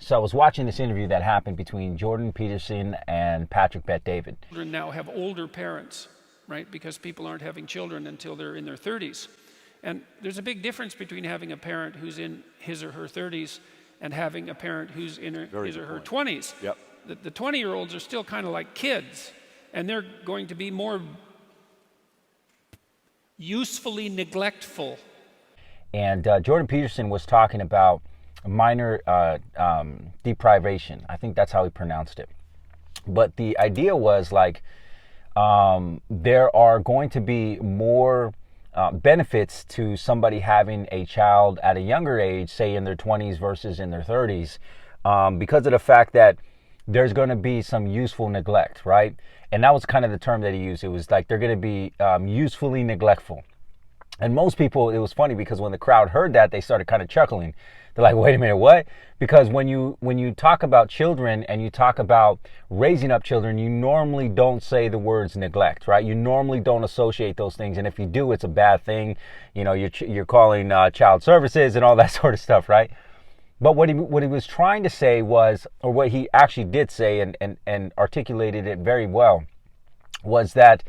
So I was watching this interview that happened between Jordan Peterson and Patrick Bet-David. Children now have older parents, right? Because people aren't having children until they're in their 30s. And there's a big difference between having a parent who's in his or her 30s and having a parent who's in his or her 20s. Yep. The 20-year-olds are still kind of like kids, and they're going to be more usefully neglectful. And Jordan Peterson was talking about minor deprivation. I think that's how he pronounced it. But the idea was like there are going to be more benefits to somebody having a child at a younger age, say in their 20s versus in their 30s, because of the fact that there's going to be some useful neglect, right? And that was kind of the term that he used. It was like they're going to be usefully neglectful. And most people, it was funny because when the crowd heard that, they started kind of chuckling. They're like, wait a minute, what? Because when you talk about children and you talk about raising up children, you normally don't say the words neglect, right? You normally don't associate those things. And if you do, it's a bad thing. You know, you're calling child services and all that sort of stuff, right? But what he was trying to say was, or what he actually did say and articulated it very well, was that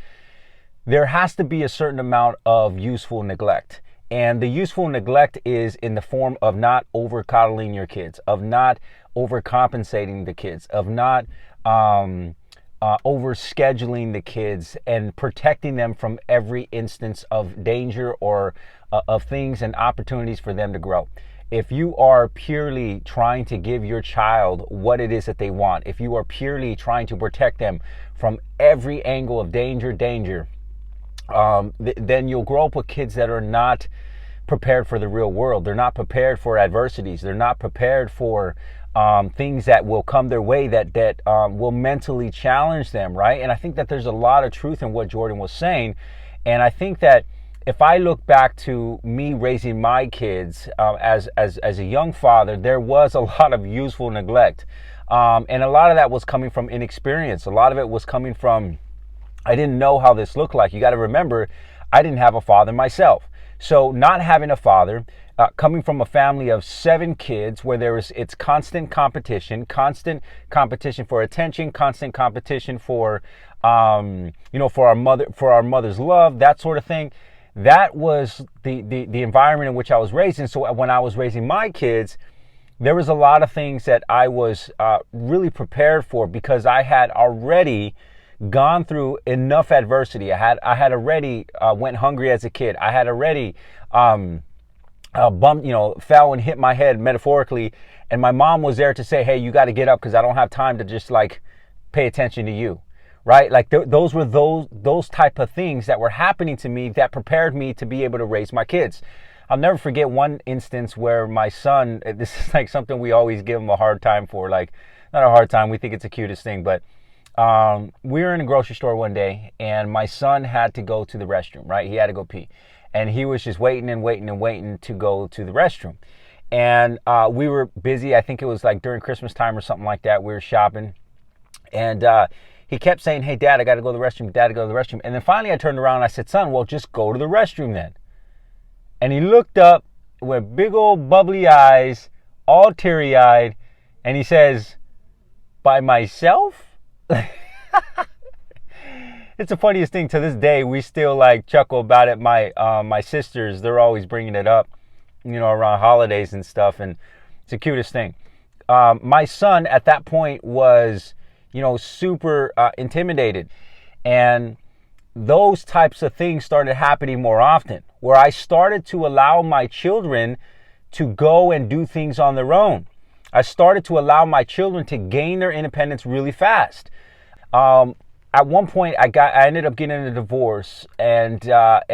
there has to be a certain amount of useful neglect. And the useful neglect is in the form of not over coddling your kids, of not overcompensating the kids, of not over scheduling the kids and protecting them from every instance of danger or of things and opportunities for them to grow. If you are purely trying to give your child what it is that they want, if you are purely trying to protect them from every angle of danger, then you'll grow up with kids that are not prepared for the real world. They're not prepared for adversities. They're not prepared for things that will come their way that will mentally challenge them, right? And I think that there's a lot of truth in what Jordan was saying. And I think that if I look back to me raising my kids as a young father, there was a lot of useful neglect. And a lot of that was coming from inexperience. A lot of it was coming from, I didn't know how this looked like. You got to remember, I didn't have a father myself. So not having a father, coming from a family of 7 kids where it's constant competition for attention, constant competition for, for our mother's love, that sort of thing. That was the environment in which I was raised in. So when I was raising my kids, there was a lot of things that I was really prepared for because I had already gone through enough adversity. I had already went hungry as a kid. I had already bumped, fell and hit my head metaphorically. And my mom was there to say, hey, you got to get up because I don't have time to just like pay attention to you. Right? Like those were those type of things that were happening to me that prepared me to be able to raise my kids. I'll never forget one instance where my son, this is like something we always give him a hard time for, like not a hard time, we think it's the cutest thing, but we were in a grocery store one day and my son had to go to the restroom, right? He had to go pee. And he was just waiting to go to the restroom. And we were busy. I think it was like during Christmas time or something like that. We were shopping. And he kept saying, hey, Dad, I got to go to the restroom. Dad, I got to go to the restroom. And then finally I turned around and I said, son, well, just go to the restroom then. And he looked up with big old bubbly eyes, all teary-eyed, and he says, by myself? It's the funniest thing. To this day, we still like chuckle about it. My sisters, they're always bringing it up, around holidays and stuff. And it's the cutest thing. My son at that point was super intimidated. And those types of things started happening more often, where I started to allow my children to go and do things on their own. I started to allow my children to gain their independence really fast. At one point, I ended up getting a divorce, and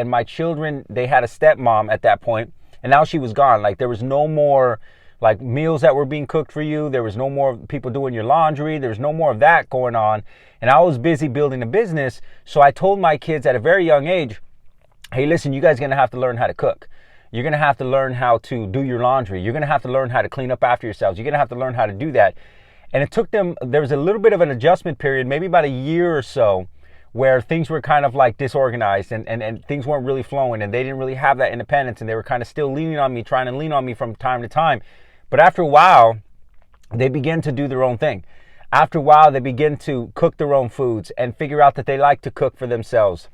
my children, they had a stepmom at that point, and now she was gone. Like there was no more like meals that were being cooked for you. There was no more people doing your laundry. There was no more of that going on. And I was busy building a business. So I told my kids at a very young age, hey, listen, you guys are going to have to learn how to cook. You're going to have to learn how to do your laundry. You're going to have to learn how to clean up after yourselves. You're going to have to learn how to do that. And it took them, there was a little bit of an adjustment period, maybe about a year or so, where things were kind of like disorganized and things weren't really flowing and they didn't really have that independence and they were kind of still leaning on me, trying to lean on me from time to time. But after a while, they begin to do their own thing. After a while, they begin to cook their own foods and figure out that they like to cook for themselves.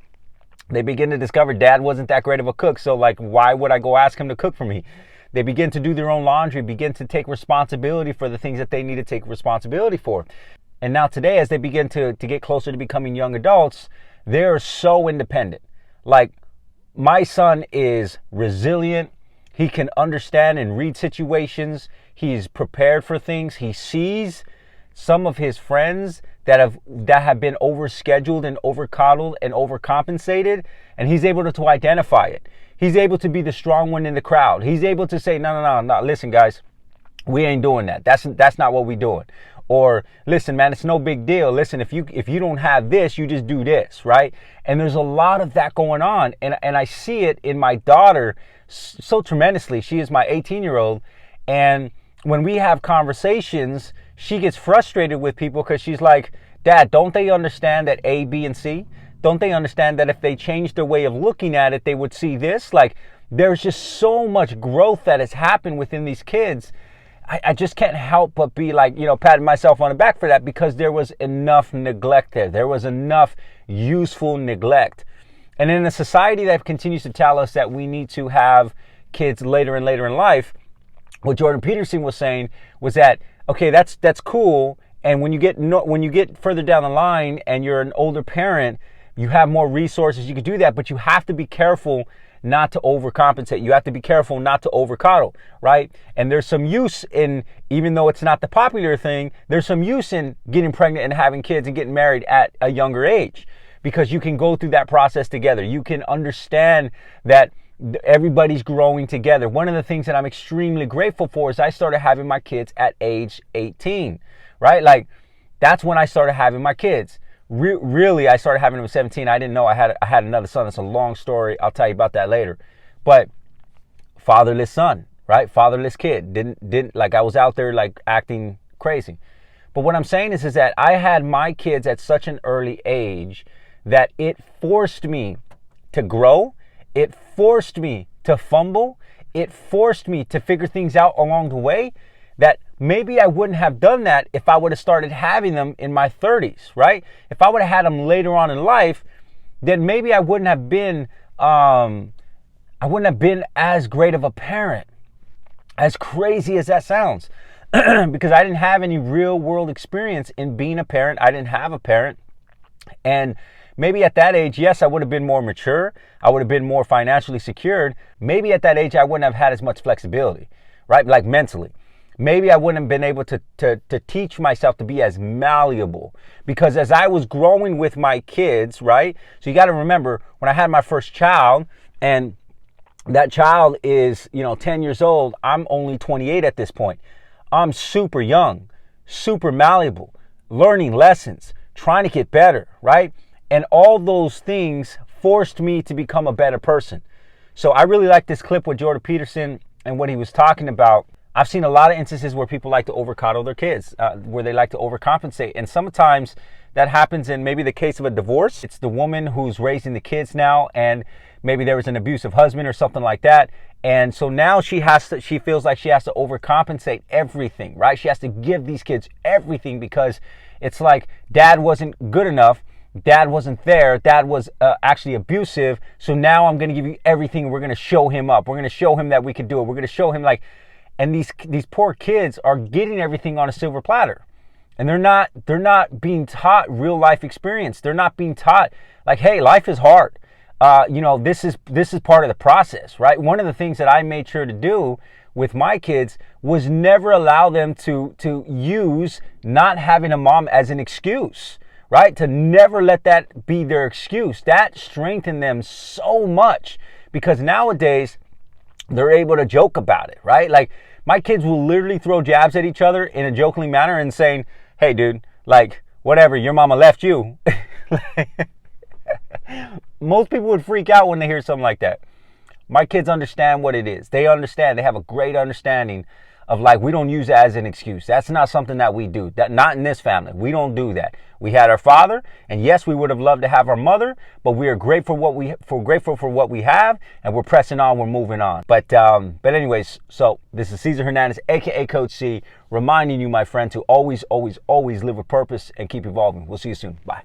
They begin to discover dad wasn't that great of a cook, so like, why would I go ask him to cook for me? They begin to do their own laundry, begin to take responsibility for the things that they need to take responsibility for. And now today, as they begin to get closer to becoming young adults, they're so independent. Like, my son is resilient. He can understand and read situations. He's prepared for things. He sees some of his friends that have been overscheduled and overcoddled and overcompensated, and he's able to identify it. He's able to be the strong one in the crowd. He's able to say, no, listen, guys, we ain't doing that. That's not what we're doing. Or, listen, man, it's no big deal. Listen, if you don't have this, you just do this, right? And there's a lot of that going on, and I see it in my daughter so tremendously. She is my 18-year-old, and when we have conversations, she gets frustrated with people because she's like, Dad, don't they understand that A, B, and C? Don't they understand that if they changed their way of looking at it, they would see this? Like, there's just so much growth that has happened within these kids. I just can't help but be like, patting myself on the back for that, because there was enough neglect there. There was enough useful neglect. And in a society that continues to tell us that we need to have kids later and later in life, what Jordan Peterson was saying was that, okay, that's cool. And when you get further down the line and you're an older parent, you have more resources. You can do that, but you have to be careful not to overcompensate. You have to be careful not to overcoddle, right? And there's some use in, even though it's not the popular thing, there's some use in getting pregnant and having kids and getting married at a younger age, because you can go through that process together. You can understand that everybody's growing together. One of the things that I'm extremely grateful for is I started having my kids at age 18, right? Like, that's when I started having my kids. Really, I started having them at 17. I didn't know I had another son. It's a long story. I'll tell you about that later. But fatherless son, right? Fatherless kid. Didn't like, I was out there like acting crazy. But what I'm saying is that I had my kids at such an early age that it forced me to grow. It forced me to fumble. It forced me to figure things out along the way that maybe I wouldn't have done that if I would have started having them in my 30s, right? If I would have had them later on in life, then maybe I wouldn't have been as great of a parent. As crazy as that sounds, because I didn't have any real world experience in being a parent. I didn't have a parent. And maybe at that age, yes, I would have been more mature. I would have been more financially secured. Maybe at that age, I wouldn't have had as much flexibility, right? Like mentally. Maybe I wouldn't have been able to teach myself to be as malleable, because as I was growing with my kids, right? So you got to remember, when I had my first child, and that child is, 10 years old, I'm only 28 at this point. I'm super young, super malleable, learning lessons, trying to get better, right? And all those things forced me to become a better person. So I really like this clip with Jordan Peterson and what he was talking about. I've seen a lot of instances where people like to overcoddle their kids, where they like to overcompensate. And sometimes that happens in maybe the case of a divorce. It's the woman who's raising the kids now, and maybe there was an abusive husband or something like that. And so now she feels like she has to overcompensate everything, right? She has to give these kids everything, because it's like dad wasn't good enough. Dad wasn't there. Dad was actually abusive. So now I'm going to give you everything. We're going to show him up. We're going to show him that we can do it. We're going to show him like, and these poor kids are getting everything on a silver platter. And they're not being taught real life experience. They're not being taught like, hey, life is hard. This is part of the process, right? One of the things that I made sure to do with my kids was never allow them to use not having a mom as an excuse, right? To never let that be their excuse. That strengthened them so much, because nowadays they're able to joke about it, right? Like, my kids will literally throw jabs at each other in a jokingly manner and saying, hey, dude, like, whatever, your mama left you. Most people would freak out when they hear something like that. My kids understand what it is. They understand. They have a great understanding of like, we don't use it as an excuse. That's not something that we do. That not in this family. We don't do that. We had our father, and yes, we would have loved to have our mother, but we are grateful for what we have, and we're pressing on. We're moving on. But anyways, so this is Cesar Hernandez, aka Coach C, reminding you, my friend, to always, always, always live with purpose and keep evolving. We'll see you soon. Bye.